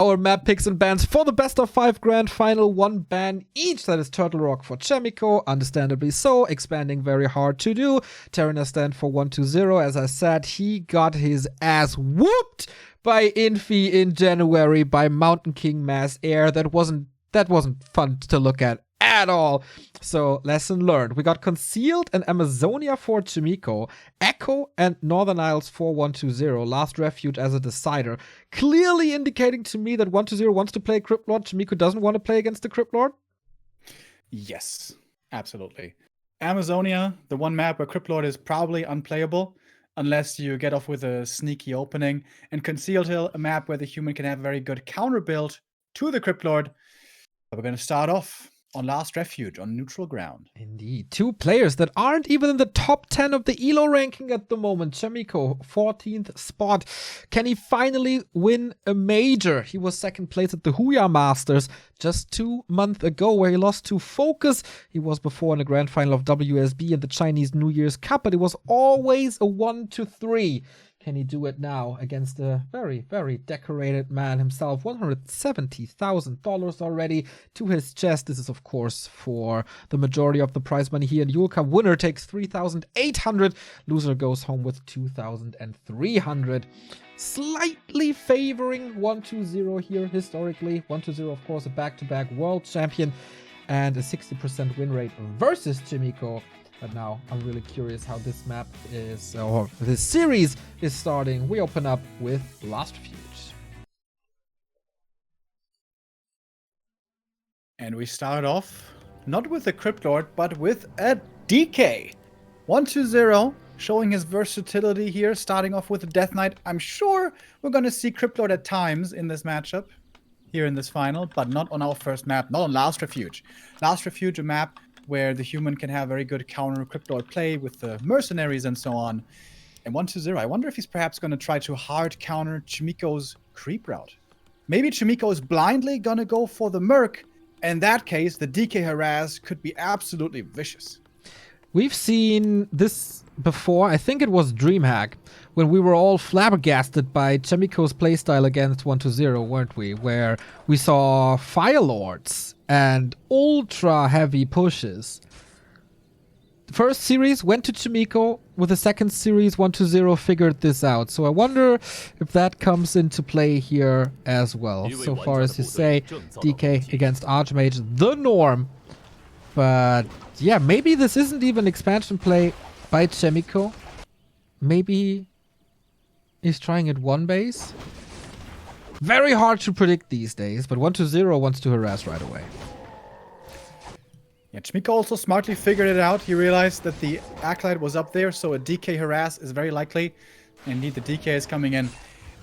our map picks and bans for the best of 5 grand final, 1 ban each. That is Turtle Rock for Chaemiko, understandably so, expanding very hard to do. Terraner stand for 120. As I said, he got his ass whooped by Infi in January by Mountain King Mass Air. That wasn't fun to look at all. So lesson learned. We got Concealed and Amazonia for Chaemiko, Echo and Northern Isles for 120. Last Refuge as a decider, clearly indicating to me that 120 wants to play Crypt Lord. Chaemiko doesn't want to play against the Crypt Lord. Yes, absolutely. Amazonia, the one map where Crypt Lord is probably unplayable unless you get off with a sneaky opening, and Concealed Hill, a map where the human can have a very good counter build to the Crypt Lord. But we're going to start off on Last Refuge, on neutral ground. Indeed. 2 players that aren't even in the top 10 of the ELO ranking at the moment. Chaemiko, 14th spot. Can he finally win a major? He was 2nd place at the Huya Masters just 2 months ago, where he lost to Focus. He was before in the grand final of WSB and the Chinese New Year's Cup, but it was always a 1-3. Can he do it now against a very, very decorated man himself? $170,000 already to his chest. This is, of course, for the majority of the prize money here. And Yule Cup winner takes $3,800. Loser goes home with $2,300. Slightly favoring 120 here historically. 120, of course, a back-to-back world champion and a 60% win rate versus Chaemiko. But now I'm really curious how this map is, or this series is starting. We open up with Last Refuge. And we start off not with a Crypt Lord, but with a DK. 120, showing his versatility here, starting off with a Death Knight. I'm sure we're going to see Crypt Lord at times in this matchup, here in this final, but not on our first map, not on Last Refuge. Last Refuge, a map where the human can have very good counter Crypt Lord play with the mercenaries and so on. And 120, I wonder if he's perhaps going to try to hard counter Chaemiko's creep route. Maybe Chaemiko is blindly going to go for the Merc. In that case, the DK harass could be absolutely vicious. We've seen this before. I think it was DreamHack, when we were all flabbergasted by Chaemiko's playstyle against 120, weren't we? Where we saw Fire Lords and ultra heavy pushes. The first series went to Chaemiko. With the second series, 120 figured this out. So I wonder if that comes into play here as well. So far, as you say, DK against Archmage, the norm. But yeah, maybe this isn't even expansion play by Chaemiko. Maybe he's trying at 1 base. Very hard to predict these days, but 120 wants to harass right away. Yeah, Chaemiko also smartly figured it out. He realized that the Acolyte was up there, so a DK harass is very likely. Indeed, the DK is coming in.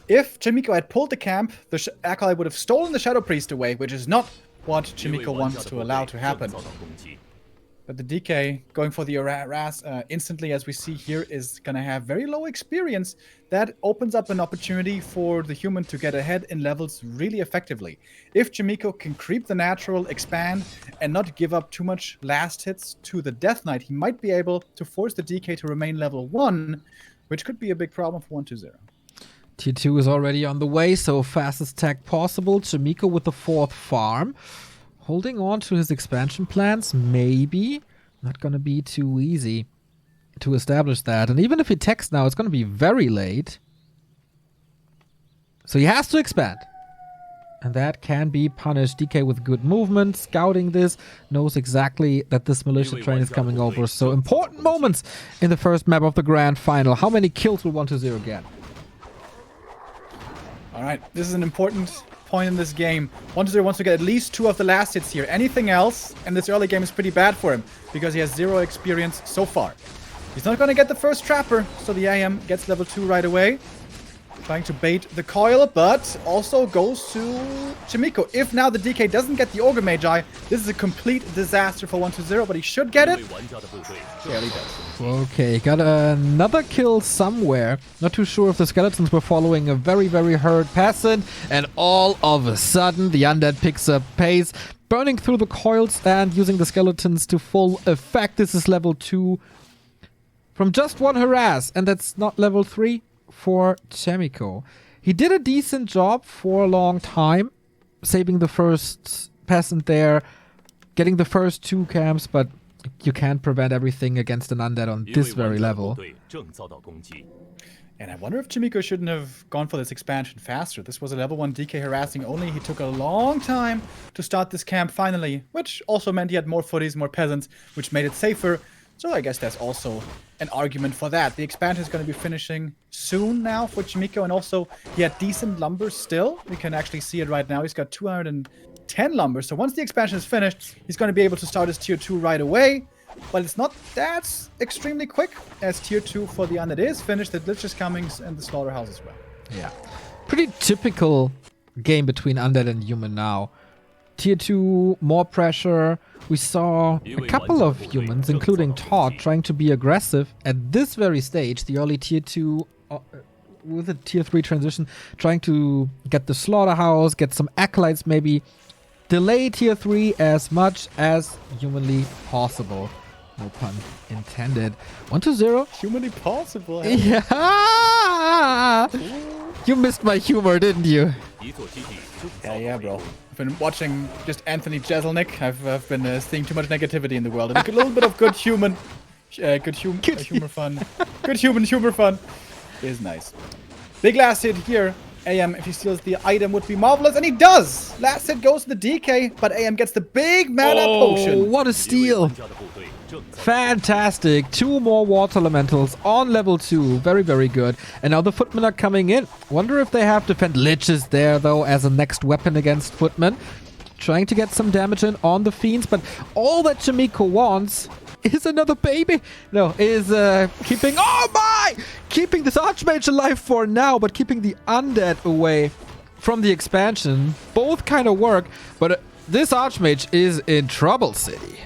If Chaemiko had pulled the camp, the Acolyte would have stolen the Shadow Priest away, which is not what Chaemiko wants to allow to happen. But the DK, going for the harass instantly, as we see here, is going to have very low experience. That opens up an opportunity for the human to get ahead in levels really effectively. If Chaemiko can creep the natural, expand, and not give up too much last hits to the Death Knight, he might be able to force the DK to remain level 1, which could be a big problem for 120. Tier 2 is already on the way, so fastest tag possible. Chaemiko with the 4th farm. Holding on to his expansion plans, maybe. Not going to be too easy to establish that. And even if he techs now, it's going to be very late. So he has to expand. And that can be punished. DK with good movement, scouting this, knows exactly that this militia train is coming over. So important moments in the first map of the grand final. How many kills will 120 get? Alright, this is an important point in this game. 120 wants to get at least 2 of the last hits here. Anything else in this early game is pretty bad for him, because he has 0 experience so far. He's not going to get the first Trapper, so the AM gets level 2 right away. Trying to bait the coil, but also goes to Chaemiko. If now the DK doesn't get the Ogre Magi, this is a complete disaster for 120, but he should get it. Yeah, he does. Okay, got another kill somewhere. Not too sure if the skeletons were following a very, very hurt peasant. And all of a sudden, the undead picks up pace, burning through the coils and using the skeletons to full effect. This is level 2 from just 1 harass, and that's not level 3 for Chaemiko. He did a decent job for a long time, saving the first peasant there, getting the first 2 camps, but you can't prevent everything against an undead on this very level. And I wonder if Chaemiko shouldn't have gone for this expansion faster. This was a level 1 DK harassing only. He took a long time to start this camp finally, which also meant he had more footies, more peasants, which made it safer. So I guess that's also an argument for that. The expansion is going to be finishing soon now for Chaemiko, and also he had decent lumber still. We can actually see it right now. He's got 210 lumber. So once the expansion is finished, he's going to be able to start his tier 2 right away. But it's not that extremely quick, as tier 2 for the undead is finished. The Lich is coming and the slaughterhouse as well. Yeah. Pretty typical game between undead and human now. Tier 2, more pressure. We saw a couple of humans, including Todd, trying to be aggressive at this very stage, the early tier 2 with a tier 3 transition, trying to get the slaughterhouse, get some acolytes maybe, delay tier 3 as much as humanly possible. No pun intended. 1-0. Humanly possible. Yeah! You missed my humor, didn't you? Yeah, bro. I've been watching just Anthony Jeselnik. I've been seeing too much negativity in the world. And a little bit of good humor fun. Good human humor fun is nice. Big last hit here. AM, if he steals the item, would be marvelous, and he does! Last hit goes to the DK, but AM gets the big mana potion. What a steal! Fantastic. 2 more water elementals on level 2. Very, very good. And now the footmen are coming in. Wonder if they have defend liches there, though, as a next weapon against footmen. Trying to get some damage in on the fiends, but all that Chaemiko wants is another baby. No, is keeping... Oh my! Keeping this Archmage alive for now, but keeping the undead away from the expansion. Both kind of work, but this Archmage is in trouble city.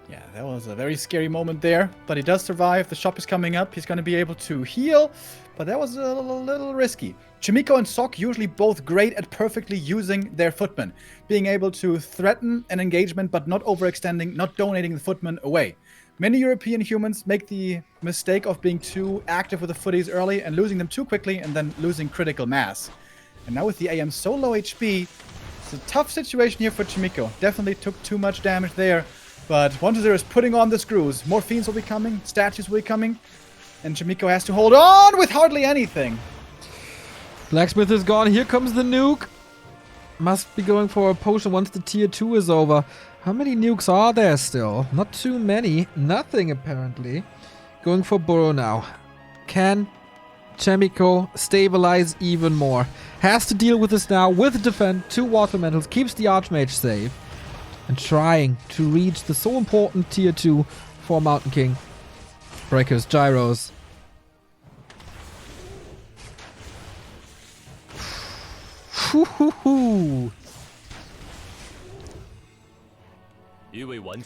Yeah, that was a very scary moment there, but he does survive. The shop is coming up. He's going to be able to heal, but that was a little risky. Chaemiko and Sok usually both great at perfectly using their footmen, being able to threaten an engagement but not overextending, not donating the footmen away. Many European humans make the mistake of being too active with the footies early and losing them too quickly and then losing critical mass. And now with the AM so low HP, it's a tough situation here for Chaemiko. Definitely took too much damage there, but 1-0 is putting on the screws. More fiends will be coming, statues will be coming, and Chaemiko has to hold on with hardly anything. Blacksmith is gone. Here comes the nuke. Must be going for a potion once the tier 2 is over. How many nukes are there still? Not too many. Nothing, apparently. Going for Burrow now. Can Chaemiko stabilize even more? Has to deal with this now with defend. 2 water elementals. Keeps the Archmage safe. And trying to reach the so important tier 2 for Mountain King. Breakers, gyros.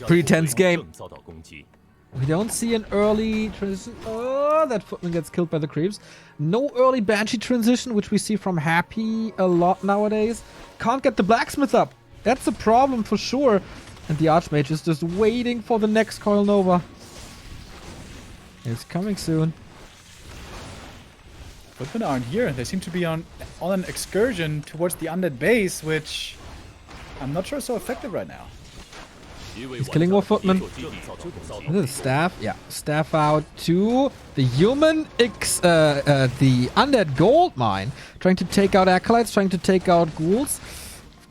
Pretty tense game. We don't see an early transition. Oh, that footman gets killed by the creeps. No early Banshee transition, which we see from Happy a lot nowadays. Can't get the blacksmith up. That's a problem for sure. And the Archmage is just waiting for the next Coil Nova. It's coming soon. Footmen aren't here. They seem to be on an excursion towards the undead base, which I'm not sure is so effective right now. He's killing more footmen. This is staff. Yeah, staff out to the human, the undead gold mine. Trying to take out acolytes, trying to take out ghouls.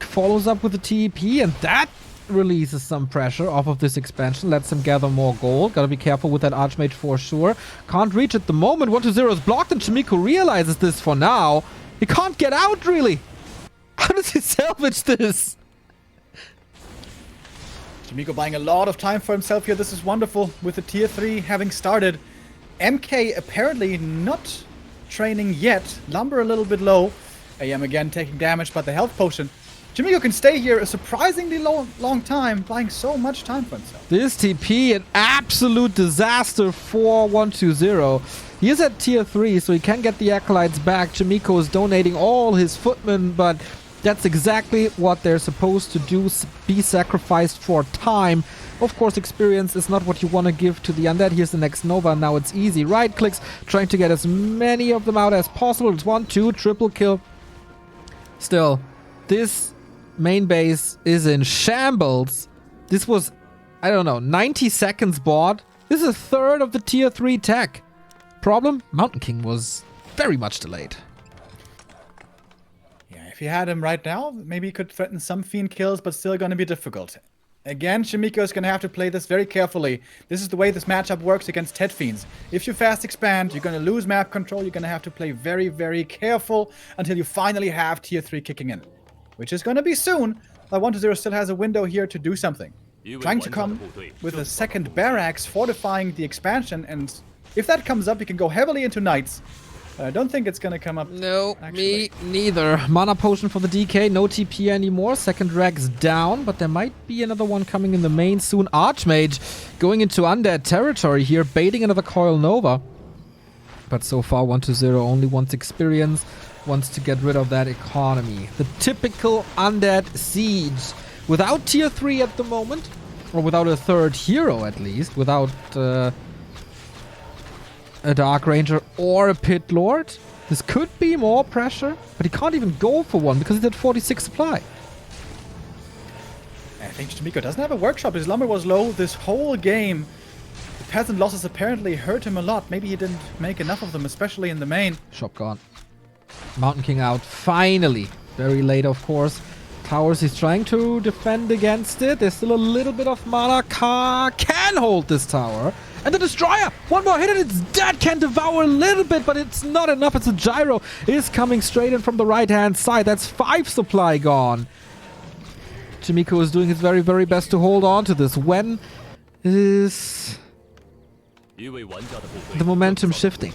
Follows up with the TP, and that releases some pressure off of this expansion. Lets him gather more gold. Gotta be careful with that Archmage for sure. Can't reach at the moment. 1-0 is blocked, and Chaemiko realizes this for now. He can't get out, really. How does he salvage this? Chaemiko buying a lot of time for himself here. This is wonderful with the tier 3 having started. MK apparently not training yet. Lumber a little bit low. AM again taking damage, but the health potion. Chaemiko can stay here a surprisingly long time, buying so much time for himself. This TP, an absolute disaster for 1-2-0. He is at tier 3, so he can get the acolytes back. Chaemiko is donating all his footmen, but That's exactly what they're supposed to do, be sacrificed for time. Of course, experience is not what you want to give to the undead. Here's the next Nova. Now it's easy. Right clicks, trying to get as many of them out as possible. It's 1, 2, triple kill. Still, this main base is in shambles. This was, I don't know, 90 seconds bought. This is a third of the tier 3 tech. Problem? Mountain King was very much delayed. Yeah, if you had him right now, maybe he could threaten some Fiend kills, but still going to be difficult. Again, Chaemiko is going to have to play this very carefully. This is the way this matchup works against Ted Fiends. If you fast expand, you're going to lose map control. You're going to have to play very, very careful until you finally have tier 3 kicking in. Which is going to be soon, but 1-0 still has a window here to do something. Trying to come with a second barracks, fortifying the expansion, and if that comes up, you can go heavily into Knights. I don't think it's gonna come up. No, actually. me neither. Mana potion for the DK, no TP anymore. Second drag's down, but there might be another one coming in the main soon. Archmage going into undead territory here, baiting another Coil Nova. But so far, 1-0 only wants experience, wants to get rid of that economy. The typical undead siege. Without tier 3 at the moment, or without a third hero at least, without a Dark Ranger or a Pit Lord. This could be more pressure, but he can't even go for one because he's at 46 supply. I think Chaemiko doesn't have a workshop. His lumber was low this whole game. The peasant losses apparently hurt him a lot. Maybe he didn't make enough of them, especially in the main. Shop gone. Mountain King out, finally. Very late, of course. Towers, he's trying to defend against it. There's still a little bit of mana. Can hold this tower. And the Destroyer! One more hit and it's dead! Can devour a little bit, but it's not enough. It's a gyro. Is coming straight in from the right-hand side. That's 5 supply gone. Chaemiko is doing his very, very best to hold on to this. When is the momentum shifting?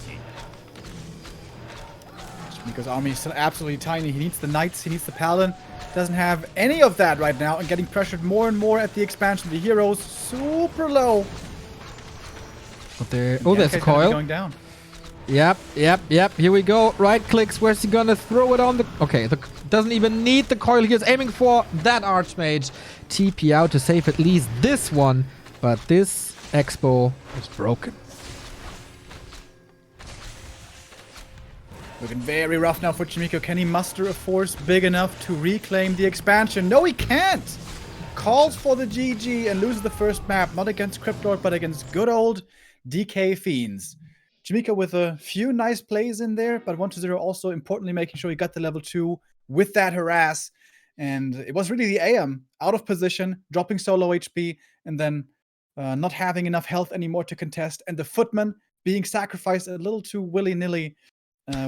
Chaemiko's army is still absolutely tiny. He needs the Knights, he needs the Paladin. Doesn't have any of that right now and getting pressured more and more at the expansion. The heroes super low. But there, oh, there's a coil. Going down. Yep. Here we go. Right clicks. Where's he gonna throw it on the... Okay, doesn't even need the coil. He's aiming for that Archmage. TP out to save at least this one. But this Expo is broken. Looking very rough now for Chaemiko. Can he muster a force big enough to reclaim the expansion? No, he can't! Calls for the GG and loses the first map. Not against Cryptlord, but against good old DK Fiends. Chaemiko with a few nice plays in there, but 1-0 also importantly making sure he got the level 2 with that harass. And it was really the AM out of position, dropping so low HP, and then not having enough health anymore to contest. And the Footman being sacrificed a little too willy-nilly,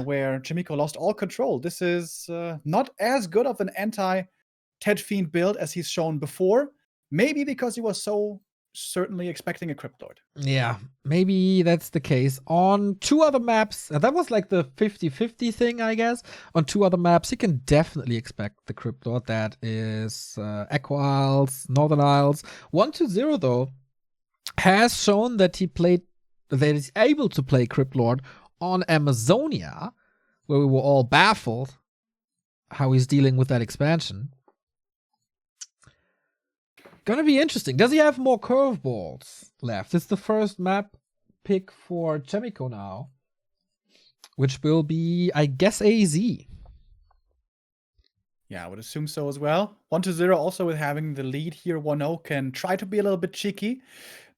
where Chaemiko lost all control. This is not as good of an anti-Ted Fiend build as he's shown before. Maybe because he was so certainly expecting a Cryptlord. Yeah, maybe that's the case. On 2 other maps, that was like the 50-50 thing, I guess. On 2 other maps, you can definitely expect the Cryptlord. That is Echo Isles, Northern Isles. 1-0 though has shown that that he's able to play Cryptlord on Amazonia, where we were all baffled how he's dealing with that expansion. Gonna be interesting. Does he have more curveballs left? It's the first map pick for Chaemiko now, which will be, I guess, AZ. Yeah, I would assume so as well. 1-0 also with having the lead here. 1-0 can try to be a little bit cheeky.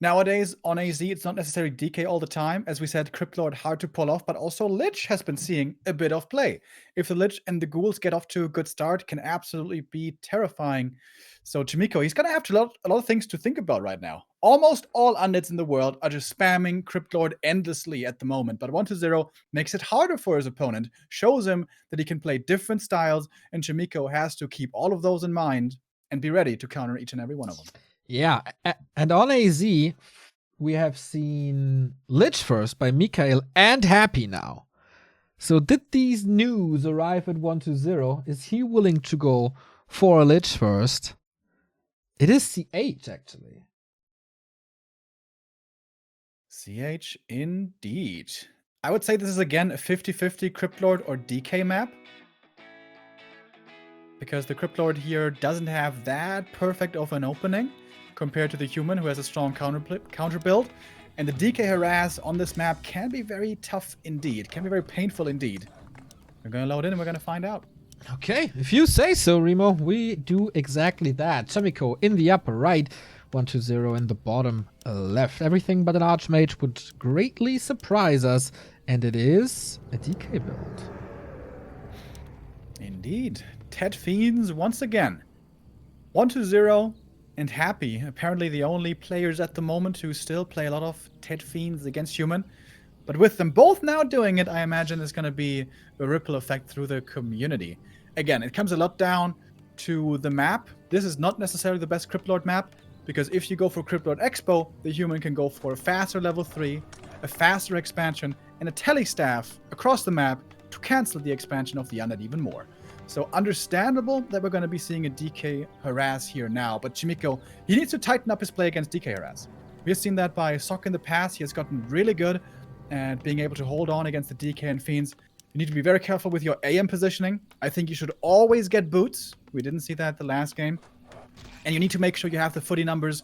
Nowadays, on AZ, it's not necessarily DK all the time. As we said, Cryptlord hard to pull off, but also Lich has been seeing a bit of play. If the Lich and the Ghouls get off to a good start, can absolutely be terrifying. So Chaemiko, he's going to have a lot of things to think about right now. Almost all undeads in the world are just spamming Cryptlord endlessly at the moment, but 1-0 makes it harder for his opponent, shows him that he can play different styles, and Chaemiko has to keep all of those in mind and be ready to counter each and every one of them. Yeah, and on AZ, we have seen Lich first by Mikael and Happy now. So did these news arrive at 1-0? Is he willing to go for a Lich first? It is CH, actually. CH indeed. I would say this is again a 50-50 Cryptlord or DK map. because the Crypt Lord here doesn't have that perfect of an opening compared to the human, who has a strong counter build. And the DK harass on this map can be very tough indeed, can be very painful indeed. We're going to load in and we're going to find out. Okay, if you say so, Remo, we do exactly that. Chaemiko in the upper right, 120 in the bottom left. Everything but an Archmage would greatly surprise us, and it is a DK build. Indeed. Ted Fiends once again. 120 and Happy, apparently the only players at the moment who still play a lot of Ted Fiends against human. But with them both now doing it, I imagine there's going to be a ripple effect through the community. Again, it comes a lot down to the map. This is not necessarily the best Crypt Lord map, because if you go for Crypt Lord Expo, the human can go for a faster level 3, a faster expansion, and a telestaff across the map to cancel the expansion of the undead even more. So understandable that we're going to be seeing a DK harass here now, but Chaemiko, he needs to tighten up his play against DK harass. We have seen that by Sok in the past. He has gotten really good at being able to hold on against the DK and Fiends. You need to be very careful with your AM positioning. I think you should always get boots. We didn't see that the last game. And you need to make sure you have the footy numbers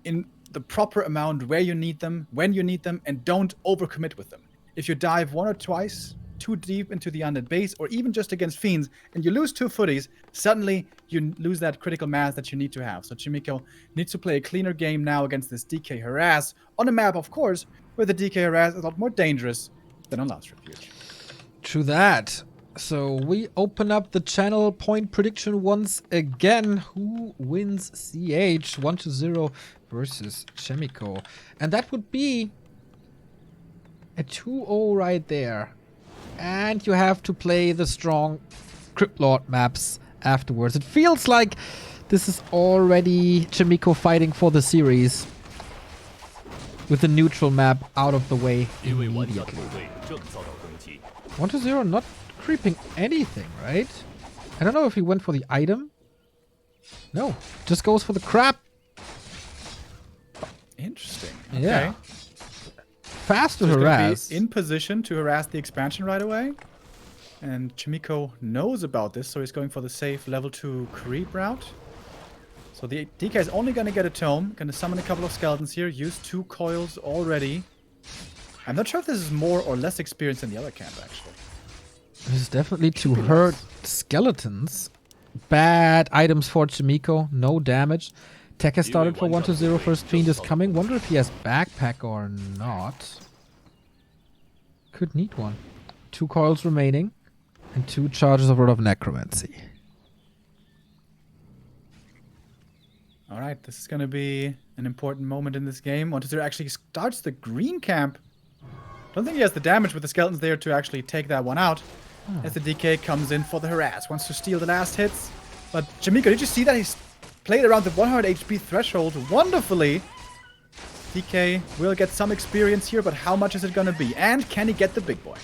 in the proper amount where you need them, when you need them, and don't overcommit with them. If you dive one or twice too deep into the undead base, or even just against Fiends, and you lose 2 footies, suddenly you lose that critical mass that you need to have. So Chaemiko needs to play a cleaner game now against this DK harass on a map, of course, where the DK harass is a lot more dangerous than on last Refuge. True that. So we open up the channel point prediction once again. Who wins CH 120 versus Chaemiko? And that would be a 2-0 right there. And you have to play the strong Crypt Lord maps afterwards. It feels like this is already Chaemiko fighting for the series, with the neutral map out of the way immediately. 120 not creeping anything, right? I don't know if he went for the item. No, just goes for the crap. Interesting. Okay. Yeah. Fast to So harass. in position to harass the expansion right away. And Chaemiko knows about this, so he's going for the safe level 2 creep route. So the DK is only going to get a tome. Going to summon a couple of skeletons here. Use 2 coils already. I'm not sure if this is more or less experience than the other camp, actually. This is definitely to hurt skeletons. Bad items for Chaemiko. No damage. Tech has started for 120. First fiend is coming. Wonder if he has backpack or not. Could need one. 2 coils remaining. And 2 charges of Rod of Necromancy. Alright, this is going to be an important moment in this game. 120 actually starts the green camp. Don't think he has the damage with the skeletons there to actually take that one out. As the DK comes in for the harass. Wants to steal the last hits. But Chaemiko, did you see that? He's played around the 100 HP threshold wonderfully. DK will get some experience here, but how much is it going to be? And can he get the big boy?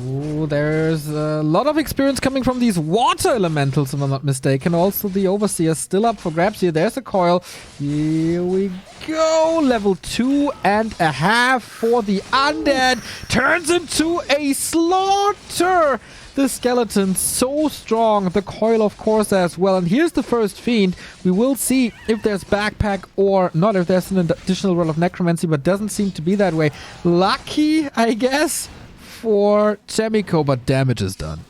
Ooh, there's a lot of experience coming from these water elementals, if I'm not mistaken. Also, the Overseer still up for grabs here. There's a coil. Here we go. Level 2.5 for the undead. Turns into a slaughter. The skeleton so strong. The coil, of course, as well. And here's the first fiend. We will see if there's backpack or not, if there's an additional roll of necromancy, but doesn't seem to be that way. Lucky, I guess, for Chaemiko, but damage is done.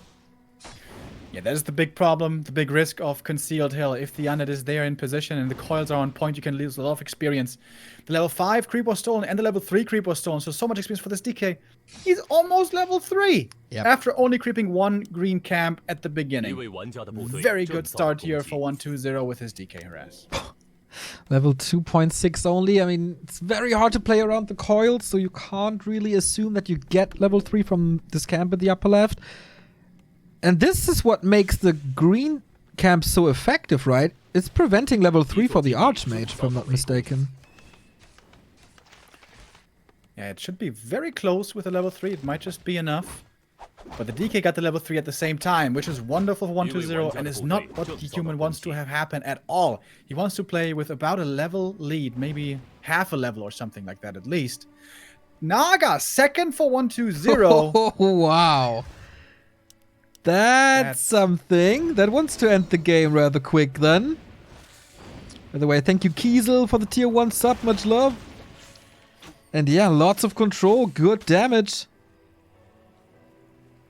Yeah, that is the big problem, the big risk of Concealed Hill. If the undead is there in position and the coils are on point, you can lose a lot of experience. The level 5 creep was stolen and the level 3 creep was stolen, so much experience for this DK. He's almost level 3 after only creeping 1 green camp at the beginning. Very good start here for 120 with his DK harass. Level 2.6 only. I mean, it's very hard to play around the coils, so you can't really assume that you get level 3 from this camp in the upper left. And this is what makes the green camp so effective, right? It's preventing level 3 for the Archmage, if I'm not mistaken. Yeah, it should be very close with a level 3. It might just be enough. But the DK got the level 3 at the same time, which is wonderful for 120 and is not what the human wants to have happen at all. He wants to play with about a level lead, maybe half a level or something like that at least. Naga, second for 120. Oh, wow. That's something. That wants to end the game rather quick then. By the way, thank you Kiesel for the tier 1 sub. Much love. And yeah, lots of control. Good damage.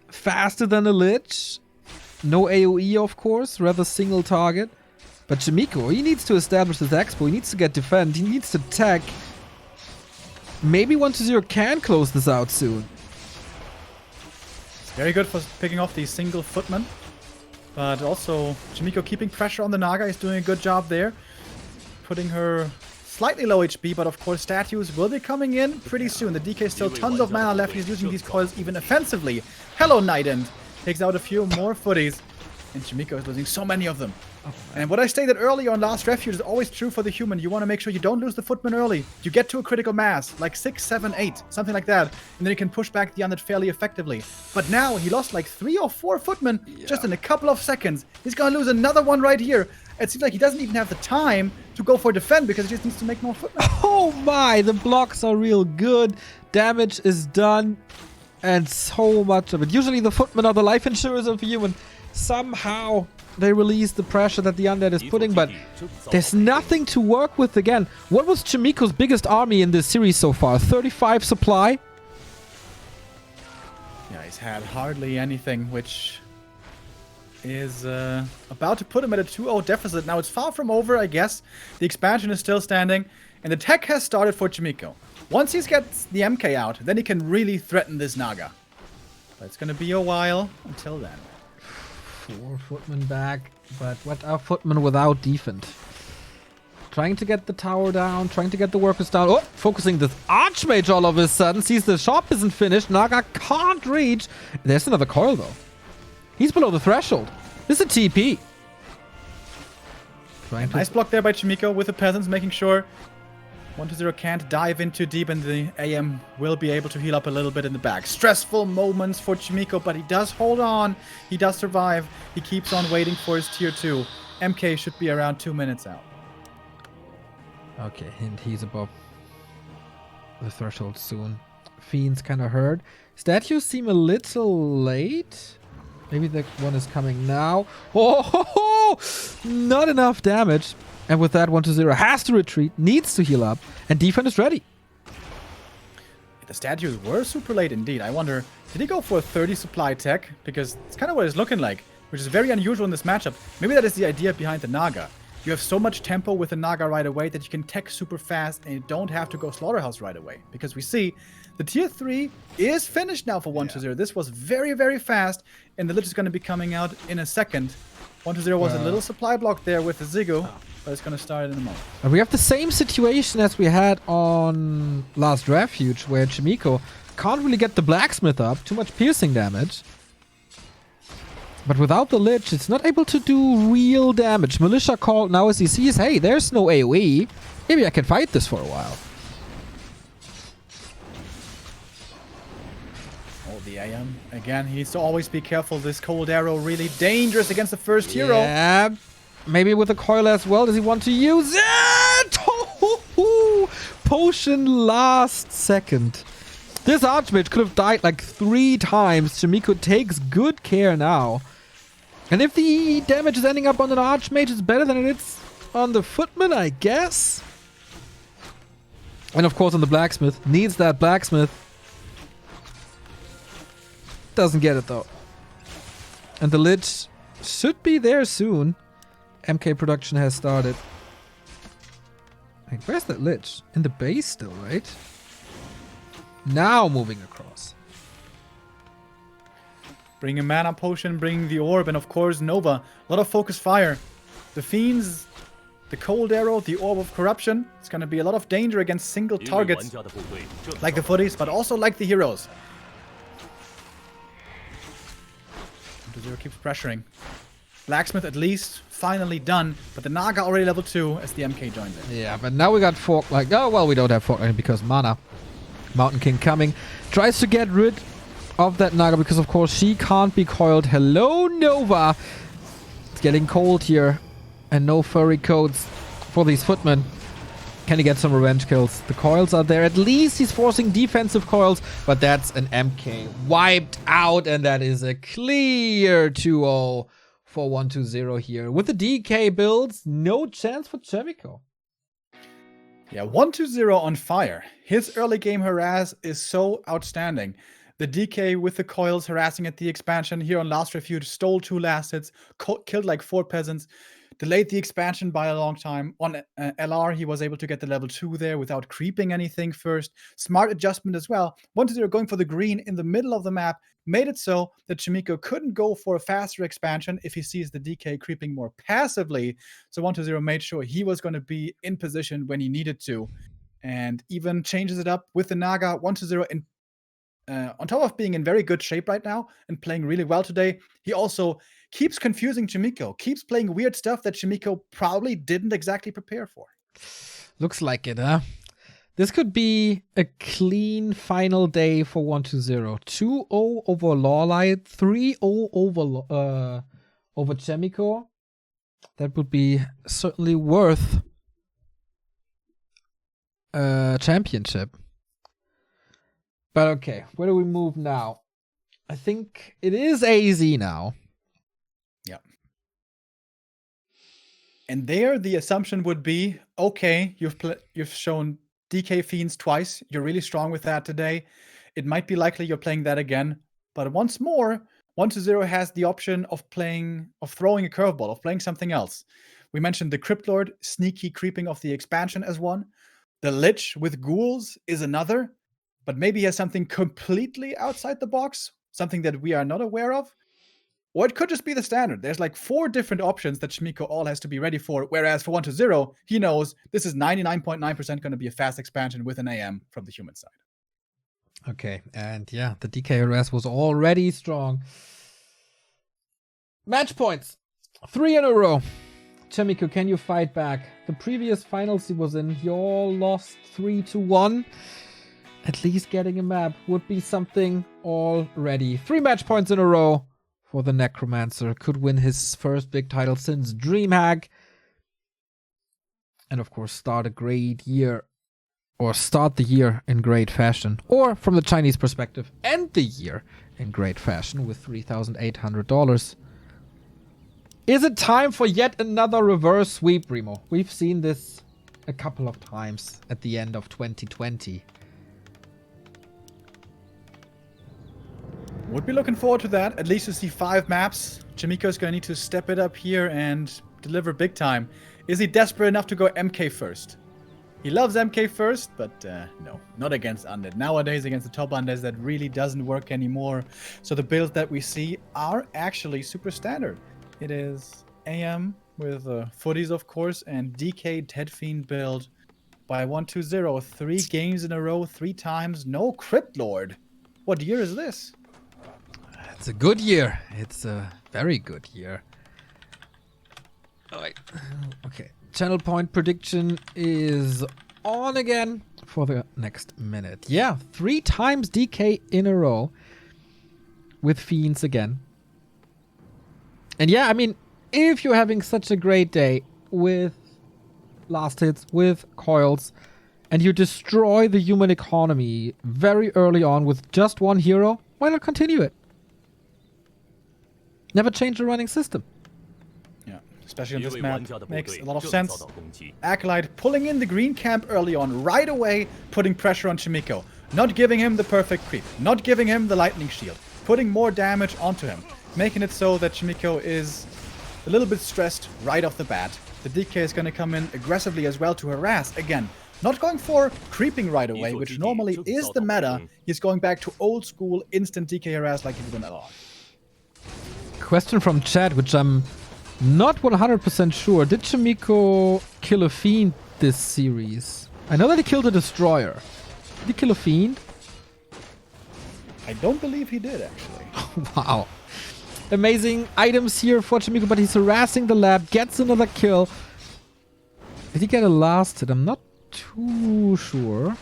Faster than a Lich. No AoE, of course. Rather single target. But Chaemiko, he needs to establish his expo. He needs to get defend. He needs to tech. Maybe 1-0 can close this out soon. It's very good for picking off these single footmen. But also, Chaemiko keeping pressure on the Naga. He's doing a good job there. Putting her slightly low HP, but of course statues will be coming in pretty soon. The DK still tons of mana left. He's using these coils even offensively. Hello, Night End. Takes out a few more footies. And Chaemiko is losing so many of them. And what I stated earlier on Last Refuge is always true for the human. You want to make sure you don't lose the footman early. You get to a critical mass, like 6, 7, 8, something like that. And then you can push back the undead fairly effectively. But now he lost like 3 or 4 footmen just in a couple of seconds. He's going to lose another one right here. It seems like he doesn't even have the time to go for defend because he just needs to make more footmen. Oh my, the blocks are real good. Damage is done. And so much of it. Usually the footmen are the life insurers of a human. Somehow they release the pressure that the undead is putting, but there's nothing to work with again. What was Chaemiko's biggest army in this series so far? 35 supply? Yeah, he's had hardly anything, which is about to put him at a 2-0 deficit. Now it's far from over, I guess. The expansion is still standing, and the tech has started for Chaemiko. Once he gets the MK out, then he can really threaten this Naga. But it's going to be a while until then. 4 footmen back, but what are footmen without defense? Trying to get the tower down, trying to get the workers down. Oh, focusing this Archmage all of a sudden. Sees the shop isn't finished. Naga can't reach. There's another coil though. He's below the threshold. This is a TP. Nice block there by Chaemiko with the peasants, making sure 1-0 can't dive in too deep, and the AM will be able to heal up a little bit in the back. Stressful moments for Chaemiko, but he does hold on. He does survive. He keeps on waiting for his tier 2. MK should be around 2 minutes out. Okay, and he's above the threshold soon. Fiend's kind of hurt. Statues seem a little late. Maybe the one is coming now. Oh, not enough damage. And with that, 1-0 has to retreat, needs to heal up, and defense is ready. The statues were super late indeed. I wonder, did he go for a 30 supply tech? Because it's kind of what it's looking like, which is very unusual in this matchup. Maybe that is the idea behind the Naga. You have so much tempo with the Naga right away that you can tech super fast and you don't have to go Slaughterhouse right away. Because we see the tier 3 is finished now for 1-0. This was very, very fast, and the Lich is going to be coming out in a second. 1-0 was a little supply block there with the Zigu, but it's going to start in a moment. And we have the same situation as we had on Last Refuge, where Chaemiko can't really get the blacksmith up. Too much piercing damage. But without the Lich, it's not able to do real damage. Militia called now as he sees, hey, there's no AoE. Maybe I can fight this for a while. Oh, the AM. Again, he needs to always be careful. This cold arrow really dangerous against the first hero. Yeah. Maybe with the coil as well. Does he want to use it? Potion last second. This Archmage could have died like 3 times. Chaemiko takes good care now. And if the damage is ending up on an Archmage, it's better than it is on the Footman, I guess. And of course on the Blacksmith. Needs that Blacksmith. Doesn't get it though. And the Lich should be there soon. MK production has started. Wait, where's that Lich? In the base still, right? Now moving across. Bring a mana potion, bring the orb, and of course Nova. A lot of focus fire. The fiends, the cold arrow, the orb of corruption. It's going to be a lot of danger against single targets. Like the footies, but also like the heroes. 1-0 keeps pressuring. Blacksmith at least finally done, but the Naga already level 2 as the MK joins in. Yeah, but now we got Fork like, oh well, we don't have Fork because mana. Mountain King coming, tries to get rid of that Naga because of course she can't be coiled. Hello Nova. It's getting cold here, and no furry coats for these footmen. Can he get some revenge kills? The coils are there. At least he's forcing defensive coils, but that's an MK wiped out, and that is a clear 2-0 for 120 here. With the DK builds, no chance for Chaemiko. Yeah, 120 on fire. His early game harass is so outstanding. The DK with the coils harassing at the expansion here on Last Refuge, stole 2 last hits, killed like 4 peasants, delayed the expansion by a long time. On LR, he was able to get the level 2 there without creeping anything first. Smart adjustment as well. 120 going for the green in the middle of the map made it so that Chaemiko couldn't go for a faster expansion if he sees the DK creeping more passively. So 120 made sure he was going to be in position when he needed to, and even changes it up with the Naga. 120 in on top of being in very good shape right now and playing really well today, he also keeps confusing Chaemiko, keeps playing weird stuff that Chaemiko probably didn't exactly prepare for. Looks like it, huh? This could be a clean final day for 120. 2-0 over Lawlight, 3-0 over Chaemiko. That would be certainly worth a championship. But okay, where do we move now? I think it is AZ now. Yeah. And there, the assumption would be, okay, you've shown DK Fiends twice. You're really strong with that today. It might be likely you're playing that again. But once more, 120 has the option of throwing a curveball, of playing something else. We mentioned the Crypt Lord, sneaky creeping of the expansion as one. The Lich with ghouls is another. But maybe he has something completely outside the box, something that we are not aware of. Or it could just be the standard. There's like 4 different options that Chaemiko all has to be ready for, whereas for 120, he knows this is 99.9% going to be a fast expansion with an AM from the human side. Okay, and yeah, the DKRS was already strong. Match points. 3 in a row. Chaemiko, can you fight back? The previous finals he was in, you all lost 3-1. At least getting a map would be something already. 3 match points in a row for the Necromancer. Could win his first big title since DreamHack. And of course start a great year. Or start the year in great fashion. Or from the Chinese perspective, end the year in great fashion with $3,800. Is it time for yet another reverse sweep, Remo? We've seen this a couple of times at the end of 2020. Would be looking forward to that. At least to see 5 maps. Chaemiko's going to need to step it up here and deliver big time. Is he desperate enough to go MK first? He loves MK first, but no, not against Undead. Nowadays, against the top Undeads, that really doesn't work anymore. So the builds that we see are actually super standard. It is AM with footies, of course, and DK Dead Fiend build by 120. 3 games in a row, 3 times. No Crypt Lord. What year is this? It's a good year. It's a very good year. Alright. Okay. Channel point prediction is on again for the next minute. Yeah, 3 times DK in a row with Fiends again. And yeah, I mean, if you're having such a great day with last hits, with coils, and you destroy the human economy very early on with just 1 hero, why not continue it? Never change the running system. Yeah, especially on this map. Makes a lot of sense. Acolyte pulling in the green camp early on, right away, putting pressure on Chaemiko. Not giving him the perfect creep. Not giving him the lightning shield. Putting more damage onto him. Making it so that Chaemiko is a little bit stressed right off the bat. The DK is going to come in aggressively as well to harass. Again, not going for creeping right away, which normally is the meta. He's going back to old school instant DK harass like he did on LR. Question from chat, which I'm not 100% sure. Did Chaemiko kill a Fiend this series? I know that he killed a Destroyer. Did he kill a Fiend? I don't believe he did, actually. Wow. Amazing items here for Chaemiko, but he's harassing the lab. Gets another kill. Did he get a last hit? I'm not too sure.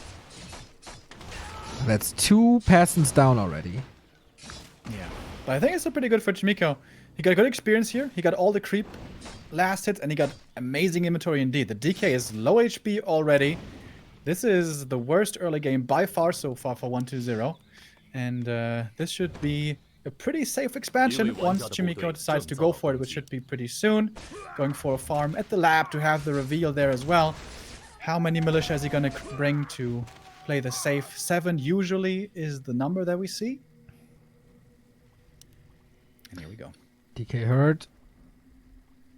That's 2 peasants down already. Yeah. But I think it's still pretty good for Chaemiko. He got good experience here. He got all the creep last hits, and he got amazing inventory indeed. The DK is low HP already. This is the worst early game by far so far for 1-2-0. And this should be a pretty safe expansion once Chaemiko decides to go for it, which should be pretty soon. Going for a farm at the lab to have the reveal there as well. How many militia is he going to bring to play the safe? 7 usually is the number that we see. And here we go. DK hurt.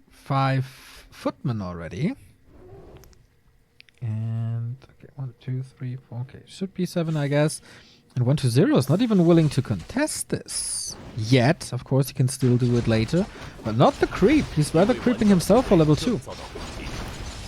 5 footmen already. And okay, 1, 2, 3, 4. Okay, should be 7, I guess. And 1-0 is not even willing to contest this yet. Of course, he can still do it later, but not the creep. He's rather creeping himself for level 2.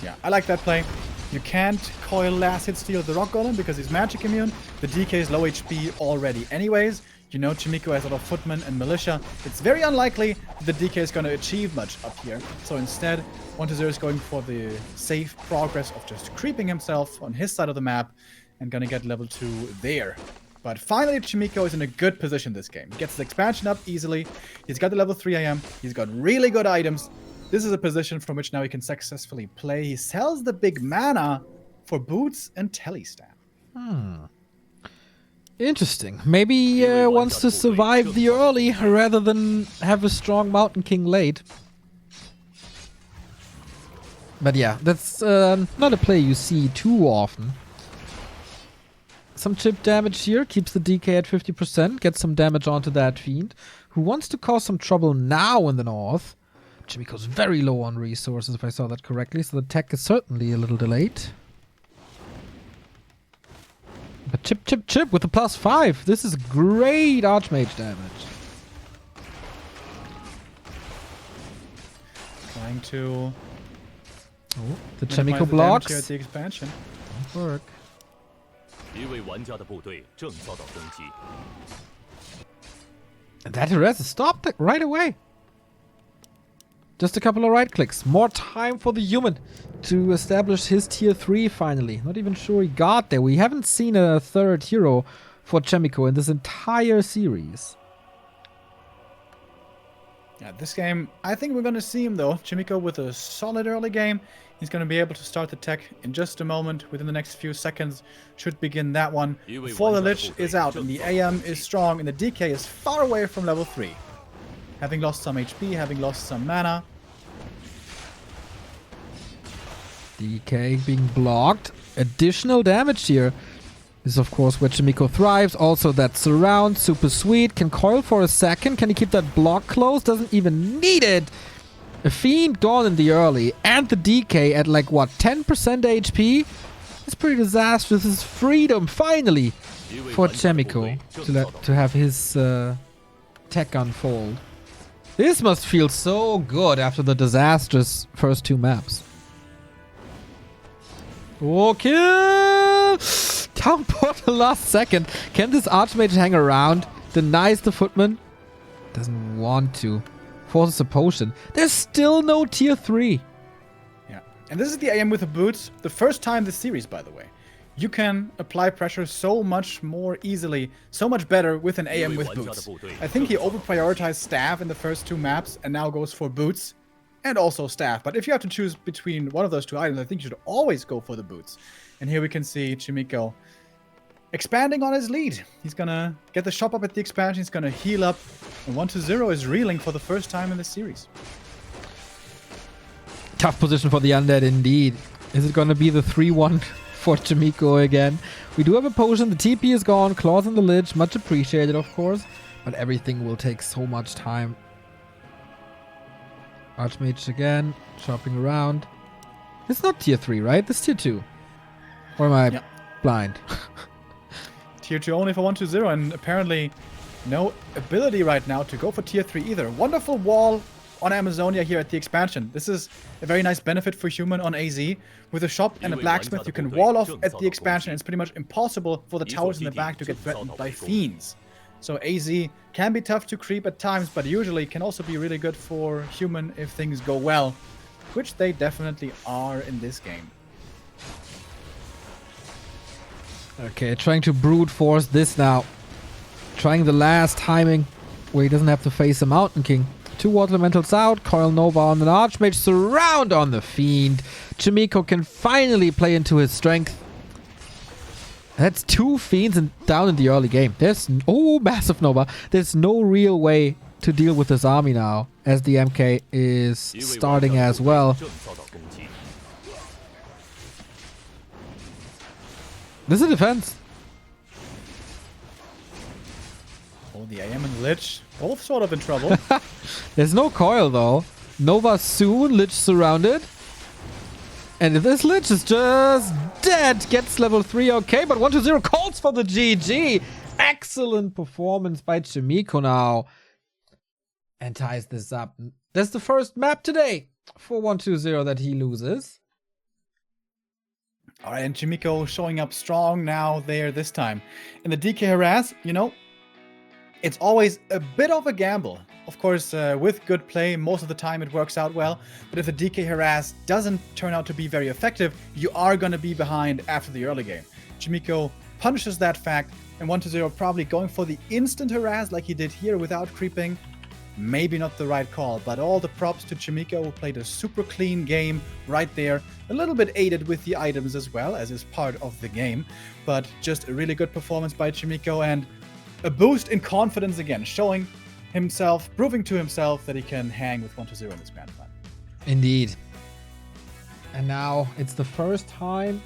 Yeah, I like that play. You can't coil last hit steal the rock golem because he's magic immune. The DK is low HP already anyways. You know Chaemiko has a lot of footmen and militia. It's very unlikely that the DK is going to achieve much up here. So instead, 1-0 is going for the safe progress of just creeping himself on his side of the map and going to get level 2 there. But finally, Chaemiko is in a good position this game. He gets the expansion up easily. He's got the level 3 AM. He's got really good items. This is a position from which now he can successfully play. He sells the big mana for boots and telestab. Interesting. Maybe he wants to survive the early rather than have a strong Mountain King late. But yeah, that's not a play you see too often. Some chip damage here, keeps the DK at 50%, gets some damage onto that fiend, who wants to cause some trouble now in the north. Chaemiko's very low on resources, if I saw that correctly, so the tech is certainly a little delayed. But chip with the +5. This is great Archmage damage. Trying to... Oh, the Chaemiko blocks. Here at the expansion. Don't work. And that harass stopped it right away. Just a couple of right clicks. More time for the human to establish his tier 3 finally. Not even sure he got there. We haven't seen a third hero for Chaemiko in this entire series. Yeah, this game, I think we're going to see him though. Chaemiko with a solid early game. He's going to be able to start the tech in just a moment. Within the next few seconds, should begin that one. Before the Lich is out and the AM is strong and the DK is far away from level 3. Having lost some HP, having lost some mana. DK being blocked. Additional damage here. This is of course where Chaemiko thrives. Also that surround, super sweet. Can coil for a second. Can he keep that block closed? Doesn't even need it. A fiend gone in the early and the DK at like what, 10% HP? It's pretty disastrous. This is freedom finally for Chaemiko to have his tech unfold. This must feel so good after the disastrous first 2 maps. Oh, kill! Downport the last second. Can this Archmage hang around? Denies the footman. Doesn't want to. Forces a potion. There's still no tier 3. Yeah. And this is the AM with the boots. The first time this series, by the way. You can apply pressure so much more easily, so much better with an AM with boots. I think he over-prioritized staff in the first 2 maps and now goes for boots and also staff. But if you have to choose between one of those 2 items, I think you should always go for the boots. And here we can see Chaemiko expanding on his lead. He's gonna get the shop up at the expansion, he's gonna heal up, and 1-0 is reeling for the first time in this series. Tough position for the undead indeed. Is it gonna be the 3-1 for Chaemiko again? We do have a potion, the TP is gone, claws in the lich, much appreciated of course, but everything will take so much time. Archmage again, shopping around. It's not tier 3, right? This tier 2. Or am I blind? Tier 2 only for 1-0, and apparently no ability right now to go for tier 3 either. Wonderful wall on Amazonia here at the expansion. This is a very nice benefit for human on AZ. With a shop and a blacksmith, you can wall off at the expansion. It's pretty much impossible for the towers in the back to get threatened by fiends. So AZ can be tough to creep at times, but usually can also be really good for human if things go well, which they definitely are in this game. Okay, trying to brute force this now. Trying the last timing where he doesn't have to face a Mountain King. 2 Water Elementals out. Coil Nova on an Archmage. Surround on the Fiend. Chaemiko can finally play into his strength. That's 2 Fiends down in the early game. There's... Oh, massive Nova. There's no real way to deal with this army now, as the MK is starting as well. This is a defense. Oh, the AM and the Lich, both sort of in trouble. There's no coil though. Nova soon, Lich surrounded. And this Lich is just dead. Gets level 3, okay, but 1-0 calls for the GG. Excellent performance by Chaemiko now. And ties this up. That's the first map today for 1-2-0 that he loses. All right, and Chaemiko showing up strong now there this time. In the DK harass, you know, it's always a bit of a gamble. Of course, with good play, most of the time it works out well. But if the DK harass doesn't turn out to be very effective, you are going to be behind after the early game. Chaemiko punishes that fact, and 1-0 probably going for the instant harass like he did here without creeping. Maybe not the right call, but all the props to Chaemiko, who played a super clean game right there. A little bit aided with the items as well, as is part of the game. But just a really good performance by Chaemiko and a boost in confidence again, showing himself, proving to himself that he can hang with 1-0 in this grand final. Indeed. And now it's the first time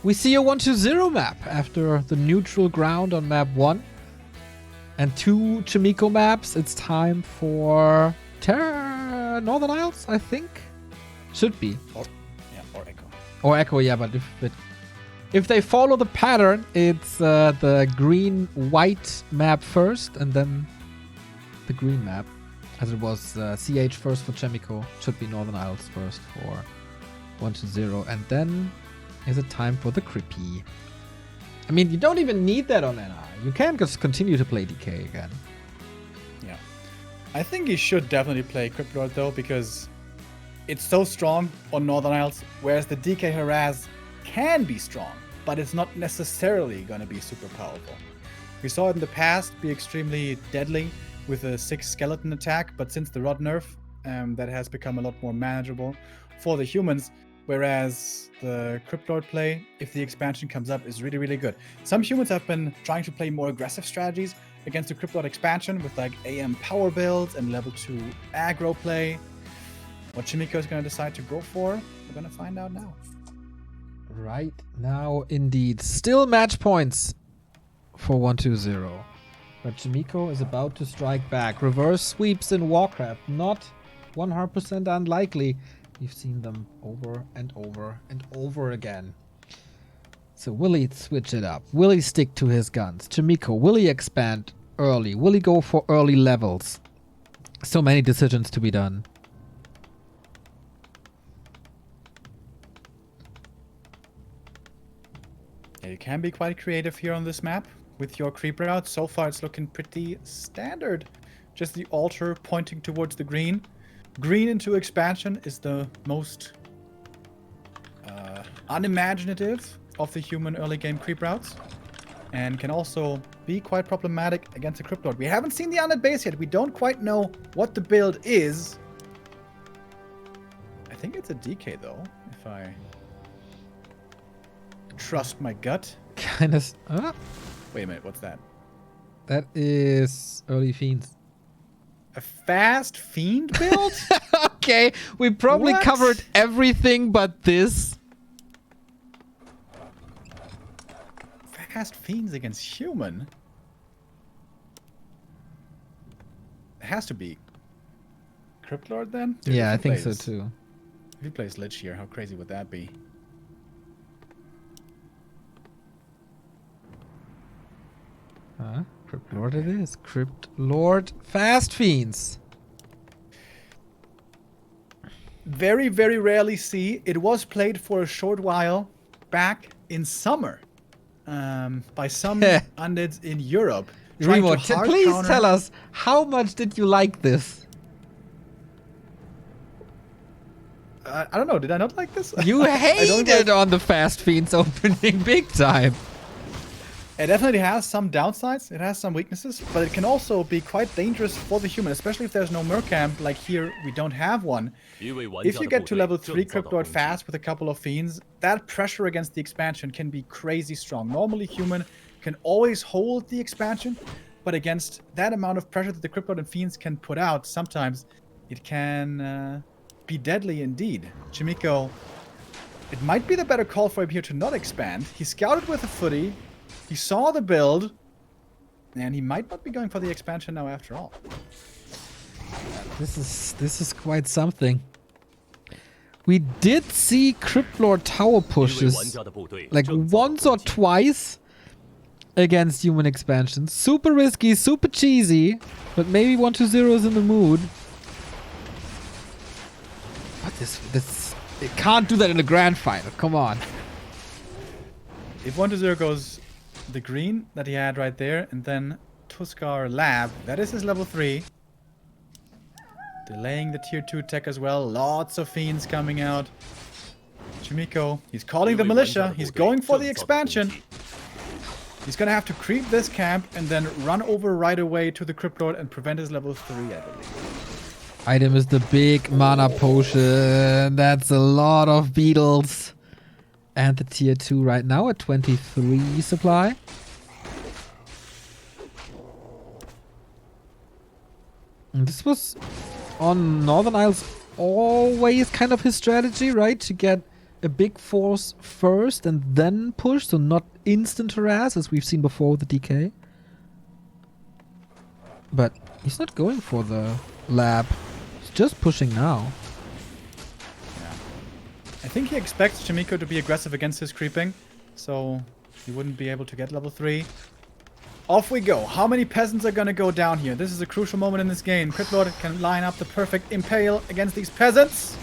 we see a 1-2-0 map after the neutral ground on map 1. And 2 Chaemiko maps. It's time for Northern Isles, I think. Should be. Or Echo. Or Echo, yeah, but if they follow the pattern, it's the green-white map first, and then the green map. As it was CH first for Chaemiko. Should be Northern Isles first for 1-0. And then is it time for the Creepy. I mean, you don't even need that on NR. You can just continue to play DK again. Yeah. I think he should definitely play Crypt Lord though, because it's so strong on Northern Isles, whereas the DK harass can be strong, but it's not necessarily going to be super powerful. We saw it in the past be extremely deadly with a 6 skeleton attack, but since the Rod nerf, that has become a lot more manageable for the humans. Whereas the Crypt Lord play, if the expansion comes up, is really, really good. Some humans have been trying to play more aggressive strategies against the Crypt Lord expansion with like AM power builds and level 2 aggro play. What Chaemiko is going to decide to go for, we're going to find out now. Right now, indeed. Still match points for 1-2-0. But Chaemiko is about to strike back. Reverse sweeps in Warcraft. Not 100% unlikely. We've seen them over and over and over again. So will he switch it up? Will he stick to his guns? Chaemiko, will he expand early? Will he go for early levels? So many decisions to be done. Yeah, you can be quite creative here on this map with your creep route. So far it's looking pretty standard. Just the altar pointing towards the green. Green into expansion is the most unimaginative of the human early game creep routes, and can also be quite problematic against the Crypt Lord. We haven't seen the undead base yet. We don't quite know what the build is. I think it's a DK though, if I trust my gut. Kind of. Wait a minute, what's that? That is early fiends. A fast fiend build? Okay, we probably What? covered everything but this. Fast fiends against human? It has to be Crypt Lord then? Dude, Yeah, I if he think so plays- too. If he plays Lich here, how crazy would that be? Crypt Lord it is. Crypt Lord Fast Fiends. Very, very rarely see. It was played for a short while back in summer by some undeads in Europe. trying Remo, to hard please counter- tell us, how much did you like this? I don't know. Did I not like this? You I don't hated on the Fast Fiends opening big time. It definitely has some downsides, it has some weaknesses, but it can also be quite dangerous for the human, especially if there's no Mercamp, like here we don't have one. If you get to level 3 Cryptoid fast with a couple of Fiends, that pressure against the expansion can be crazy strong. Normally human can always hold the expansion, but against that amount of pressure that the Cryptoid and Fiends can put out, sometimes it can be deadly indeed. Chaemiko, it might be the better call for him here to not expand. He scouted with a footy. He saw the build, and he might not be going for the expansion now after all. This is quite something. We did see Cryptlord tower pushes like once or twice against human expansion. Super risky, super cheesy, but maybe 1-0 is in the mood. But this it can't do that in a grand final. Come on. If 1-0 goes the green that he had right there, and then Tuskar Lab, that is his level 3. Delaying the tier 2 tech as well. Lots of Fiends coming out. Chaemiko, he's calling the militia. He's going for the expansion. He's gonna have to creep this camp and then run over right away to the Cryptlord and prevent his level 3, I believe. Item is the big mana potion. That's a lot of beetles. And the tier 2 right now at 23 supply. And this was on Northern Isles always kind of his strategy, right? To get a big force first and then push, so not instant harass as we've seen before with the DK. But he's not going for the lab. He's just pushing now. I think he expects Chaemiko to be aggressive against his creeping, so he wouldn't be able to get level 3. Off we go. How many peasants are gonna go down here? This is a crucial moment in this game. Cryptlord can line up the perfect impale against these peasants.